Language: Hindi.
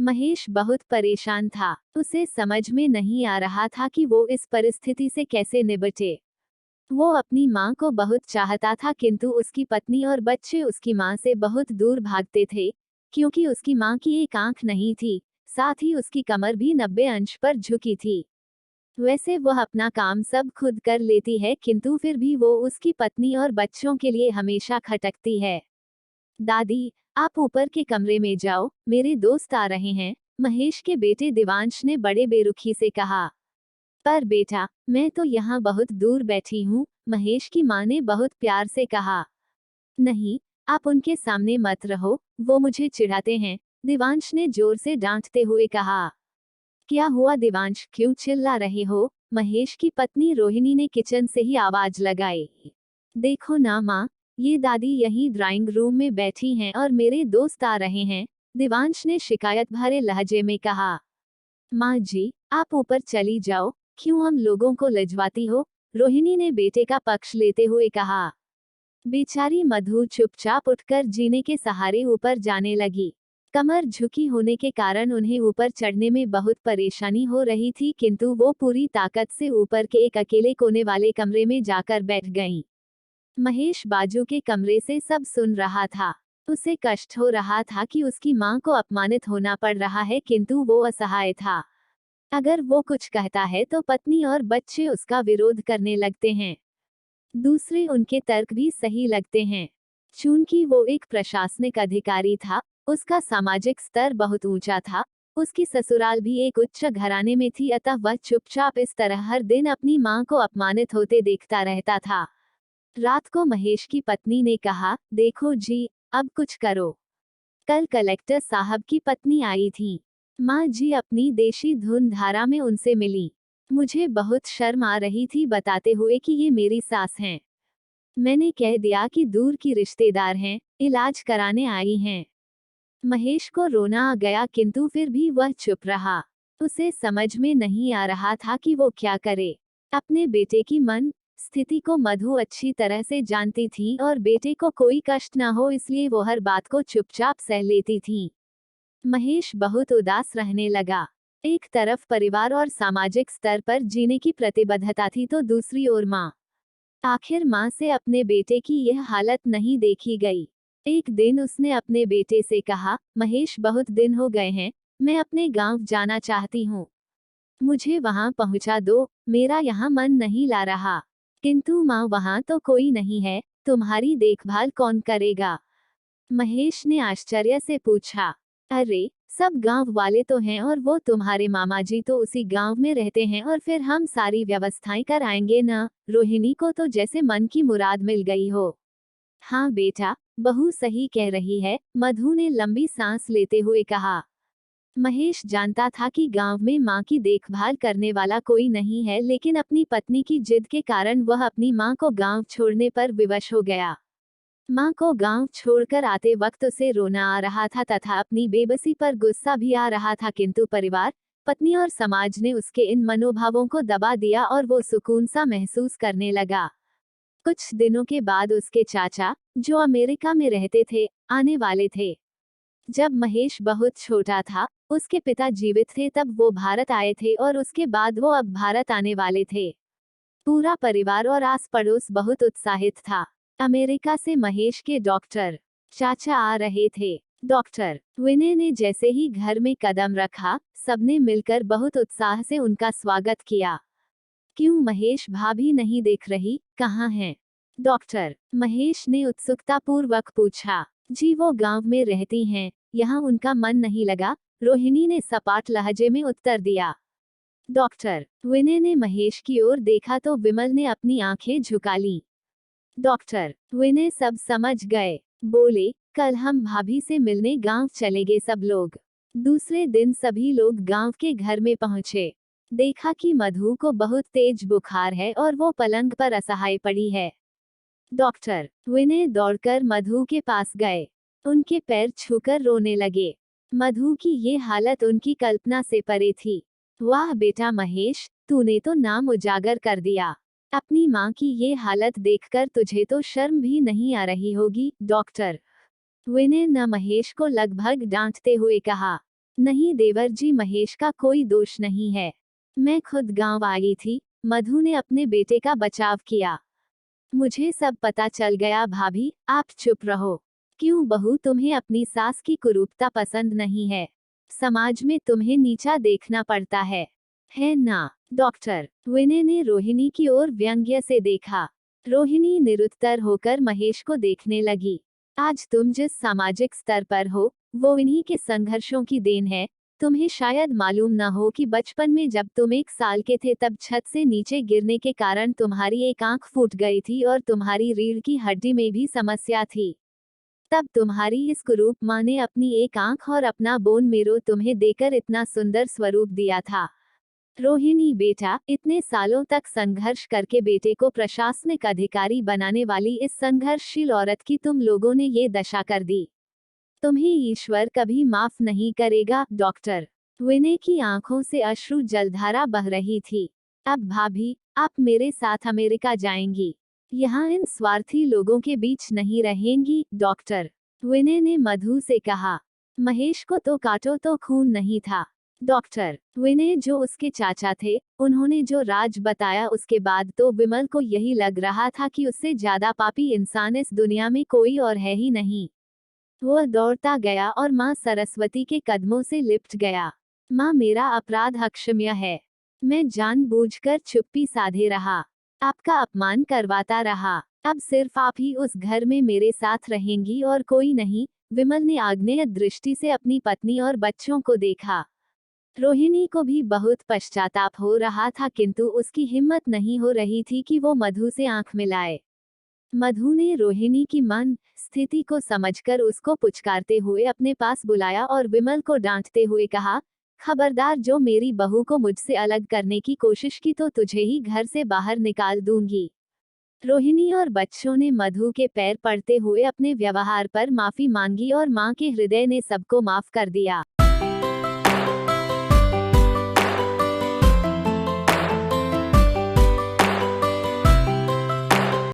महेश बहुत परेशान था। उसे समझ में नहीं आ रहा था कि वो इस परिस्थिति से कैसे निपटे। वो अपनी माँ को बहुत चाहता था, किंतु उसकी पत्नी और बच्चे उसकी माँ से बहुत दूर भागते थे, क्योंकि उसकी माँ की एक आंख नहीं थी, साथ ही उसकी कमर भी 90 अंश पर झुकी थी। वैसे वह अपना काम सब खुद कर लेती है, किंतु फिर भी वो उसकी पत्नी और बच्चों के लिए हमेशा खटकती है। दादी, आप ऊपर के कमरे में जाओ, मेरे दोस्त आ रहे हैं, महेश के बेटे दिवांश ने बड़े बेरुखी से कहा। पर बेटा, मैं तो यहाँ बहुत दूर बैठी हूँ, महेश की माँ ने बहुत प्यार से कहा। नहीं, आप उनके सामने मत रहो, वो मुझे चिढ़ाते हैं, दिवांश ने जोर से डांटते हुए कहा। क्या हुआ दिवांश, क्यों चिल्ला रहे हो? महेश की पत्नी रोहिणी ने किचन से ही आवाज लगाई। देखो ना माँ, ये दादी यहीं ड्राइंग रूम में बैठी हैं और मेरे दोस्त आ रहे हैं, दिवांश ने शिकायत भरे लहजे में कहा। माँ जी, आप ऊपर चली जाओ, क्यों हम लोगों को लजवाती हो? रोहिणी ने बेटे का पक्ष लेते हुए कहा। बेचारी मधु चुपचाप उठकर जीने के सहारे ऊपर जाने लगी। कमर झुकी होने के कारण उन्हें ऊपर चढ़ने में बहुत परेशानी हो रही थी, किंतु वो पूरी ताकत से ऊपर के एक अकेले कोने वाले कमरे में जाकर बैठ गईं। महेश बाजू के कमरे से सब सुन रहा था। उसे कष्ट हो रहा था कि उसकी माँ को अपमानित होना पड़ रहा है, किंतु वो असहाय था। अगर वो कुछ कहता है तो पत्नी और बच्चे उसका विरोध करने लगते हैं। दूसरे उनके तर्क भी सही लगते हैं। चूंकि वो एक प्रशासनिक अधिकारी था, उसका सामाजिक स्तर बहुत ऊंचा था, उसकी ससुराल भी एक उच्च घराने में थी, अतः वह चुपचाप इस तरह हर दिन अपनी माँ को अपमानित होते देखता रहता था। रात को महेश की पत्नी ने कहा, देखो जी, अब कुछ करो। कल कलेक्टर साहब की पत्नी आई थी। माँ जी अपनी देशी धुन धारा में उनसे मिली। मुझे बहुत शर्म आ रही थी बताते हुए कि ये मेरी सास हैं। मैंने कह दिया कि दूर की रिश्तेदार हैं, इलाज कराने आई हैं। महेश को रोना आ गया, किंतु फिर भी वह चुप रहा। उसे समझ में नहीं आ रहा था कि वो क्या करे। अपने बेटे की मन स्थिति को मधु अच्छी तरह से जानती थी और बेटे को कोई कष्ट न हो इसलिए वो हर बात को चुपचाप सह लेती थी। महेश बहुत उदास रहने लगा। एक तरफ परिवार और सामाजिक स्तर पर जीने की प्रतिबद्धता थी, तो दूसरी ओर माँ। आखिर माँ से अपने बेटे की यह हालत नहीं देखी गई। एक दिन उसने अपने बेटे से कहा, महेश बहुत दिन हो गए हैं, मैं अपने गांव जाना चाहती हूँ। मुझे वहां पहुंचा दो, मेरा यहाँ मन नहीं ला रहा। किंतु माँ वहां तो कोई नहीं है, तुम्हारी देखभाल कौन करेगा? महेश ने आश्चर्य से पूछा। अरे, सब गांव वाले तो हैं और वो तुम्हारे मामा जी तो उसी गांव में रहते हैं और फिर हम सारी व्यवस्थाएं कराएंगे ना। रोहिणी को तो जैसे मन की मुराद मिल गई हो। हाँ बेटा, बहू सही कह रही है, मधु ने लंबी सांस लेते हुए कहा। महेश जानता था कि गांव में माँ की देखभाल करने वाला कोई नहीं है, लेकिन अपनी पत्नी की जिद के कारण वह अपनी माँ को गांव छोड़ने पर विवश हो गया। माँ को गांव छोड़कर आते वक्त उसे रोना आ रहा था तथा अपनी बेबसी पर गुस्सा भी आ रहा था, किंतु परिवार, पत्नी और समाज ने उसके इन मनोभावों को दबा दिया और वो सुकून सा महसूस करने लगा। कुछ दिनों के बाद उसके चाचा, जो अमेरिका में रहते थे, आने वाले थे। जब महेश बहुत छोटा था, उसके पिता जीवित थे तब वो भारत आए थे और उसके बाद वो अब भारत आने वाले थे। पूरा परिवार और आस पड़ोस बहुत उत्साहित था। अमेरिका से महेश के डॉक्टर चाचा आ रहे थे। डॉक्टर विनय ने जैसे ही घर में कदम रखा, सबने मिलकर बहुत उत्साह से उनका स्वागत किया। क्यों महेश, भाभी नहीं दिख रही, कहाँ हैं? डॉक्टर महेश ने उत्सुकता पूर्वक पूछा। जी वो गांव में रहती हैं, यहाँ उनका मन नहीं लगा, रोहिणी ने सपाट लहजे में उत्तर दिया। डॉक्टर विनय ने महेश की ओर देखा तो विमल ने अपनी आंखें झुका ली। डॉक्टर विनय सब समझ गए। बोले, कल हम भाभी से मिलने गांव चलेंगे सब लोग। दूसरे दिन सभी लोग गांव के घर में पहुंचे। देखा कि मधु को बहुत तेज बुखार है और वो पलंग पर असहाय पड़ी है। डॉक्टर विनय दौड़कर मधु के पास गए। उनके पैर छूकर रोने लगे। मधु की ये हालत उनकी कल्पना से परे थी। वाह बेटा महेश, तूने तो नाम उजागर कर दिया। अपनी माँ की ये हालत देखकर तुझे तो शर्म भी नहीं आ रही होगी। डॉक्टर विनय ने महेश को लगभग डांटते हुए कहा। नहीं देवर जी, महेश का कोई दोष नहीं है। मैं खुद गांव आई थी। मधु ने अपने बेटे का बचाव किया। मुझे सब पता चल गया भाभी, आप चुप रहो। क्यों बहू, तुम्हें अपनी सास की कुरूपता पसंद नहीं है? समाज में तुम्हें नीचा देखना पड़ता है ना? डॉक्टर विनय ने रोहिणी की ओर व्यंग्य से देखा। रोहिणी निरुत्तर होकर महेश को देखने लगी। आज तुम जिस सामाजिक स्तर पर हो, वो इन्हीं के संघर्षों की देन है। तुम्हें शायद मालूम न हो कि बचपन में जब तुम 1 साल के थे तब छत से नीचे गिरने के कारण तुम्हारी एक आंख फूट गई थी और तुम्हारी रीढ़ की हड्डी में भी समस्या थी। तब तुम्हारी इस कुरूप माँ ने अपनी एक आंख और अपना बोन मेरो तुम्हें देकर इतना सुंदर स्वरूप दिया था। रोहिणी बेटा, इतने सालों तक संघर्ष करके बेटे को प्रशासनिक अधिकारी बनाने वाली इस संघर्षशील औरत की तुम लोगों ने ये दशा कर दी। तुम्हें ईश्वर कभी माफ नहीं करेगा। डॉक्टर विनय की आंखों से अश्रु जलधारा बह रही थी। अब भाभी, आप मेरे साथ अमेरिका जाएंगी। यहाँ इन स्वार्थी लोगों के बीच नहीं रहेंगी। डॉक्टर विनय ने मधु से कहा। महेश को तो काटो तो खून नहीं था। डॉक्टर विनय जो उसके चाचा थे, उन्होंने जो राज बताया उसके बाद तो विमल को यही लग रहा था कि उससे ज्यादा पापी इंसान इस दुनिया में कोई और है ही नहीं। वह दौड़ता गया और माँ सरस्वती के कदमों से लिपट गया। माँ, मेरा अपराध अक्षम्य है। मैं जानबूझकर चुप्पी साधे रहा, आपका अपमान करवाता रहा। अब सिर्फ आप ही उस घर में मेरे साथ रहेंगी और कोई नहीं। विमल ने आग्नेय दृष्टि से अपनी पत्नी और बच्चों को देखा। रोहिणी को भी बहुत पश्चाताप हो रहा था, किंतु उसकी हिम्मत नहीं हो रही थी कि वो मधु से आंख मिलाए। मधु ने रोहिणी की मन स्थिति को समझकर उसको पुचकारते हुए अपने पास बुलाया और विमल को डांटते हुए कहा, खबरदार, जो मेरी बहू को मुझसे अलग करने की कोशिश की तो तुझे ही घर से बाहर निकाल दूंगी। रोहिणी और बच्चों ने मधु के पैर पड़ते हुए अपने व्यवहार पर माफी मांगी और मां के हृदय ने सबको माफ कर दिया।